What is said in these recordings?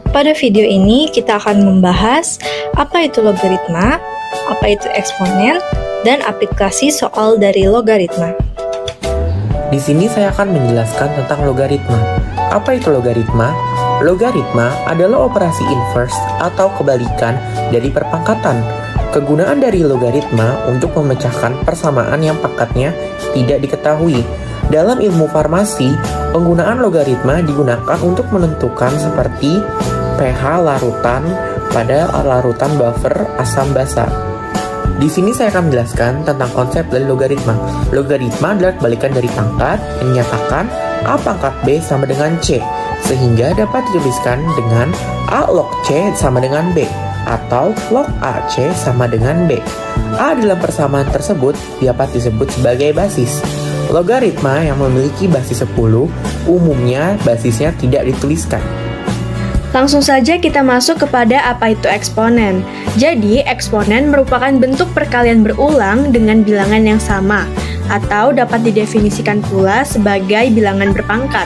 Pada video ini kita akan membahas apa itu logaritma, apa itu eksponen, dan aplikasi soal dari logaritma. Di sini saya akan menjelaskan tentang logaritma. Apa itu logaritma? Logaritma adalah operasi inverse atau kebalikan dari perpangkatan. Kegunaan dari logaritma untuk memecahkan persamaan yang pangkatnya tidak diketahui. Dalam ilmu farmasi, penggunaan logaritma digunakan untuk menentukan seperti pH larutan pada larutan buffer asam basa. Di sini saya akan menjelaskan tentang konsep dari logaritma. Logaritma adalah kebalikan dari pangkat yang menyatakan A pangkat B sama dengan C, sehingga dapat dituliskan dengan A log C sama dengan B, atau log AC sama dengan B. A dalam persamaan tersebut dapat disebut sebagai basis. Logaritma yang memiliki basis 10, umumnya basisnya tidak dituliskan. Langsung saja kita masuk kepada apa itu eksponen. Jadi, eksponen merupakan bentuk perkalian berulang dengan bilangan yang sama, atau dapat didefinisikan pula sebagai bilangan berpangkat.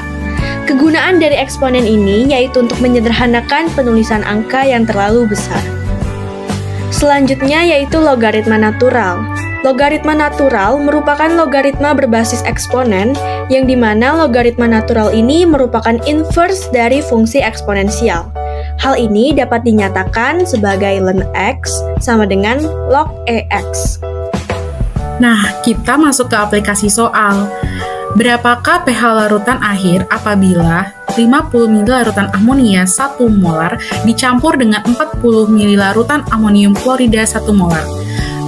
Kegunaan dari eksponen ini yaitu untuk menyederhanakan penulisan angka yang terlalu besar. Selanjutnya yaitu logaritma natural. Logaritma natural merupakan logaritma berbasis eksponen, yang dimana logaritma natural ini merupakan inverse dari fungsi eksponensial. Hal ini dapat dinyatakan sebagai ln x sama dengan log EX. Nah, kita masuk ke aplikasi soal. Berapakah pH larutan akhir apabila 50 ml larutan amonia 1 molar dicampur dengan 40 ml larutan amonium klorida 1 molar?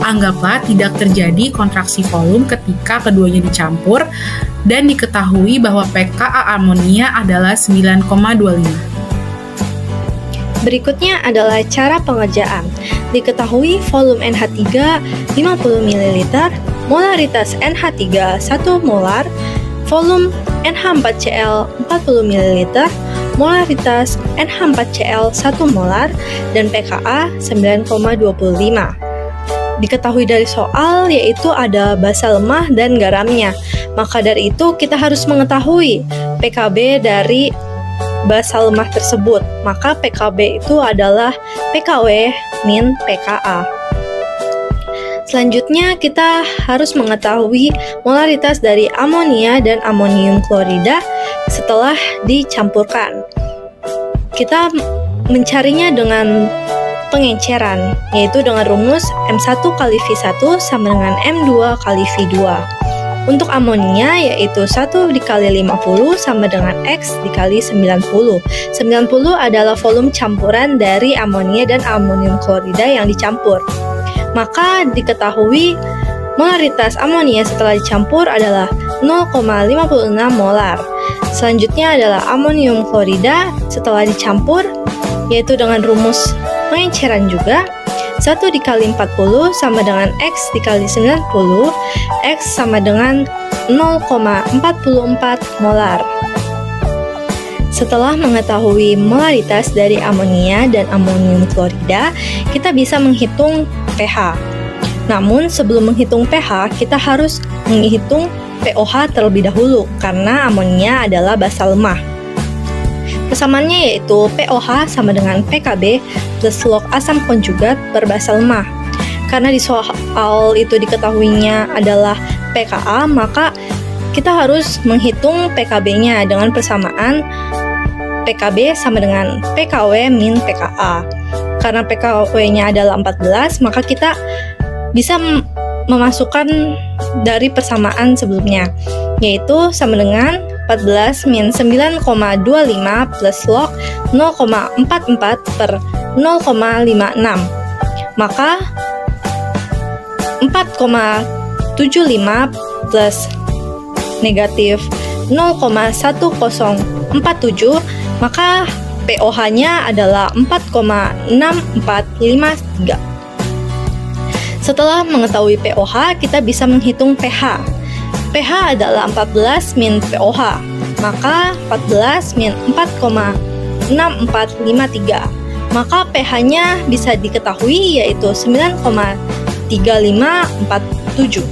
Anggaplah tidak terjadi kontraksi volume ketika keduanya dicampur dan diketahui bahwa pKa amonia adalah 9,25. Berikutnya adalah cara pengerjaan. Diketahui volume NH3 50 ml, molaritas NH3 1 molar, volume NH4Cl 40 ml, molaritas NH4Cl 1 molar, dan pKa 9,25. Diketahui dari soal yaitu ada basa lemah dan garamnya. Maka dari itu kita harus mengetahui PKB dari basa lemah tersebut. Maka PKB itu adalah PKW min PKA. Selanjutnya kita harus mengetahui molaritas dari amonia dan amonium klorida setelah dicampurkan. Kita mencarinya dengan pengenceran, yaitu dengan rumus M1 kali V1 sama dengan M2 kali V2. Untuk amonia yaitu 1 dikali 50 sama dengan X dikali 90. 90 adalah volume campuran dari amonia dan amonium klorida yang dicampur. Maka diketahui molaritas amonia setelah dicampur adalah 0,56 molar. Selanjutnya adalah amonium klorida setelah dicampur, yaitu dengan rumus pengenceran juga. 1 dikali 40 sama dengan X dikali 90, X sama dengan 0,44 molar. Setelah mengetahui molaritas dari amonia dan amonium klorida, kita bisa menghitung pH. Namun sebelum menghitung pH, kita harus menghitung pOH terlebih dahulu, karena amonia adalah basa lemah. Kesamaannya yaitu pOH sama dengan PKB plus log asam konjugat per basa lemah. Karena di soal itu diketahuinya adalah pKa, maka kita harus menghitung PKB-nya dengan persamaan PKB sama dengan PKW min PKa. Karena PKW-nya adalah 14, maka kita bisa memasukkan dari persamaan sebelumnya, yaitu sama dengan 14 min 9,25 plus log 0,44 per 0,56. Maka 4,75 plus negatif 0,1047, maka pOH-nya adalah 4,6453. Setelah mengetahui pOH, kita bisa menghitung pH. pH adalah 14 min pOH, maka 14 min 4,6453. Maka pH-nya bisa diketahui yaitu 9,3547.